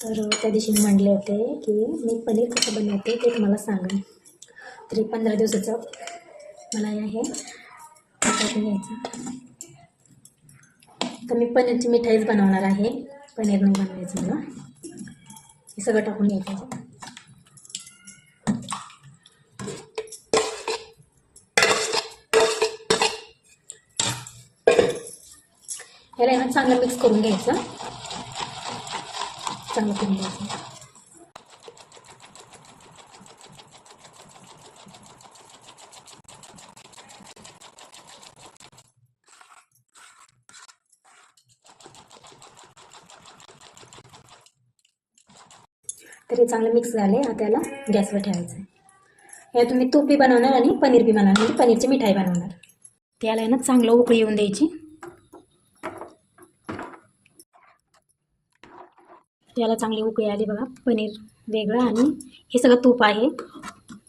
तर त्या दिवशी मी म्हणले होते की मी पनीर कसं बनवते ते तुम्हाला सांगेन. तरी 15 दिवसाचं मला हे टाकून घ्यायचं. तर मी पनीरची मिठाईच बनवणार आहे, पनीर नाही बनवायचं मला. हे सगळं टाकून घ्यायचं. याला ना चांगलं मिक्स करून घ्यायचं, चांगलं करून घ्यायचं. तर हे चांगलं मिक्स झाले. आता याला गॅसवर ठेवायचं आहे. या तुम्ही तूप बी बनवणार आणि पनीर बी बनवणार, म्हणजे पनीरची मिठाई बनवणार. त्याला आहे ना चांगलं उकळी येऊन द्यायची. याला चांगली उकळी आली बघा. पनीर वेगळं आणि हे सगळं तूप आहे.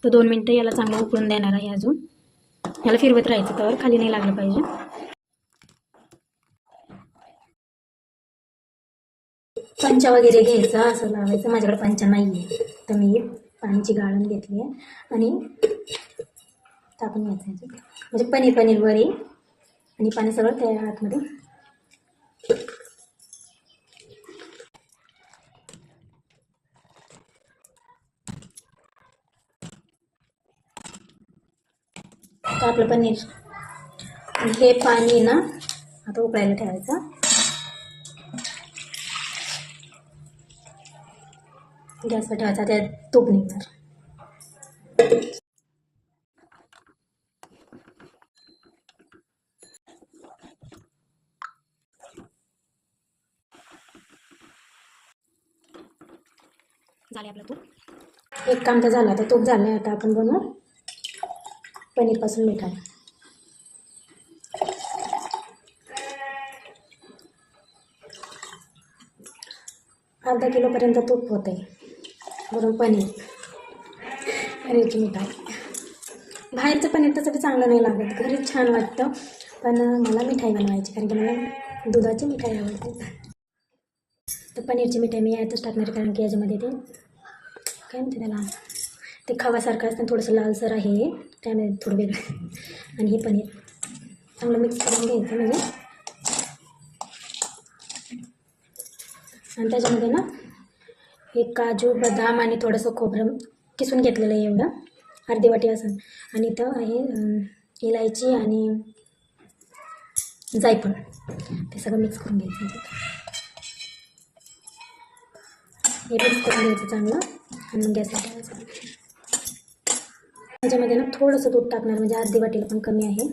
तर 2 मिनटं याला चांगलं उकळून देणार आहे. अजून याला फिरवत राहायचं, तर खाली नाही लागलं पाहिजे. पंचा वगैरे घ्यायचा, असं लावायचं. माझ्याकडे पंचा नाही आहे, तर मी पाण्याची गाळण घेतली आहे आणि टाकून घ्यायचं. म्हणजे पनीर वरी आणि पाणी सगळं त्या आतमध्ये. तर आपलं पनीर हे पाणी ना आता उकळायला ठेवायचं. गॅसवर ठेवायचा, त्यात तूप निघणार. झाले आपलं तूप. एक काम तर झालं, आता तूप झालं. आता आपण बनवू पनीरपासून मिठाई. अर्धा किलोपर्यंत तूप होते, वरून पनीरची मिठाई. बाहेरचं पनीर तसं बी चांगलं नाही लागत, घरीच छान वाटतं. पण मला मिठाई बनवायची, कारण की मला दुधाची मिठाई आवडते. तर पनीरची मिठाई मी यातच टाकणार, कारण की याच्यामध्ये ते काय म्हणते त्याला, ते खवासारखं असतं, थोडंसं लालसर आहे, त्यामध्ये थोडं वेगळं. आणि हे पनीर चांगलं मिक्स करून घ्यायचं म्हणजे. आणि त्याच्यामध्ये ना एक काजू बदाम आणि थोडंसं खोबरं किसून घेतलेलं आहे, एवढं अर्धी वाटी असं. आणि इथं आहे इलायची आणि जायफळ, ते सगळं मिक्स करून घ्यायचं. हे मिक्स करून घ्यायचं चांगलं आणि गॅसला ठेवायचं. त्याच्यामध्ये ना थोडंसं दूध टाकणार, म्हणजे अर्धी वाटीला पण कमी आहे.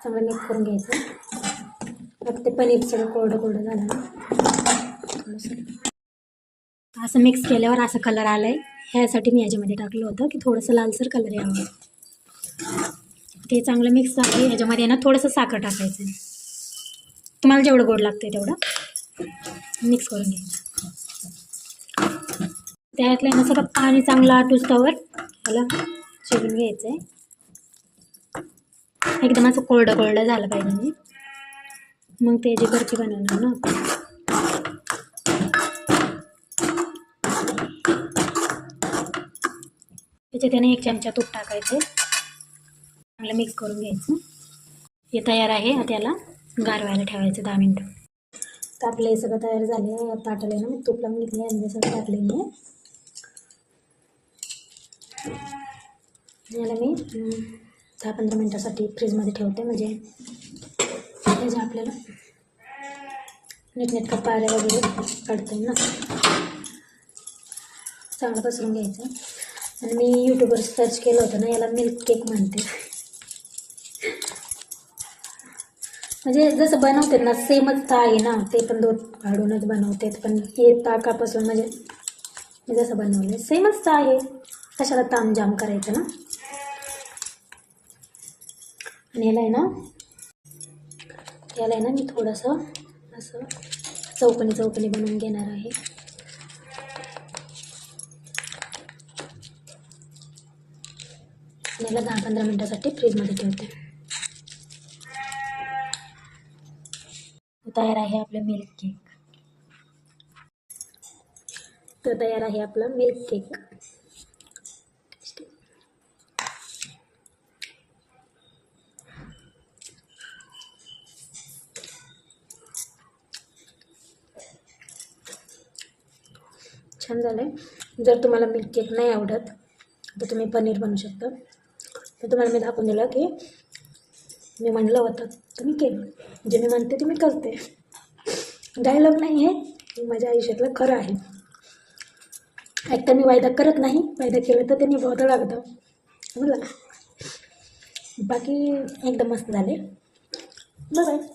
चांगलं मिक्स करून घ्यायचं. आता ते पनीर सगळं कोरडं झालं ना, असं मिक्स केल्यावर असं कलर आला आहे. ह्यासाठी मी याच्यामध्ये टाकलं होतं की थोडंसं लालसर कलर यावं. ते चांगलं मिक्स झालं. ह्याच्यामध्ये ना थोडंसं साखर टाकायचं, तुम्हाला जेवढं गोड लागतं तेवढं मिक्स करून घ्यायचं. त्यातलं ना सगळं पाणी चांगलं आटूस्तवर त्याला शिजून घ्यायचं आहे. एकदम असं कोरडं झालं पाहिजे, म्हणजे मग त्याची बर्फी बनवणार ना. त्याच्यात त्याने 1 चमचा तूप टाकायचे, चांगलं मिक्स करून घ्यायचं. हे तयार आहे. आता याला गारवायला ठेवायचं 10 मिनटं. तर आपलं हे सगळं तयार झाले. ताटले ना मी तूप लावून घेतले आणि सगळं टाकलेलं आहे. याला मी 10-15 मिनटासाठी फ्रीजमध्ये ठेवते, म्हणजे त्याच्या आपल्याला नीटनेटका पाऱ्या वगैरे काढता येईल ना. चांगलं पसरून घ्यायचं. आणि मी यूट्यूबवर सर्च केलं होतं ना, याला मिल्क केक म्हणते. म्हणजे जसं बनवतात ना सेमच आहे ना, ते पण दूध काढूनच बनवतात, पण हे ताकापासून म्हणजे मी जसं बनवलं सेमच आहे. कशाला तामजाम करायचं ना. आणि याला आहे ना मी थोडंसं असं चौकनी बनवून घेणार आहे. याला 10-15 मिनटासाठी फ्रीजमध्ये ठेवते. तयार आहे आपलं मिल्क केक. तर तयार आहे आपला मिल्क केक. छान झालं आहे. जर तुम्हाला मिल्क केक नाही आवडत तर तुम्ही पनीर बनवू शकता. तर तुम्हाला मी दाखवून दिलं की मी म्हणलं होतं तर मी केलं. जे मी म्हणते ते मी करते. डायलॉग नाही आहे, हे माझ्या आयुष्यातलं खरं आहे. एकतर मी वायदा करत नाही, वायदा केलं तर ते निभावतं लागतं मला. बाकी एकदम मस्त झाले. बाय.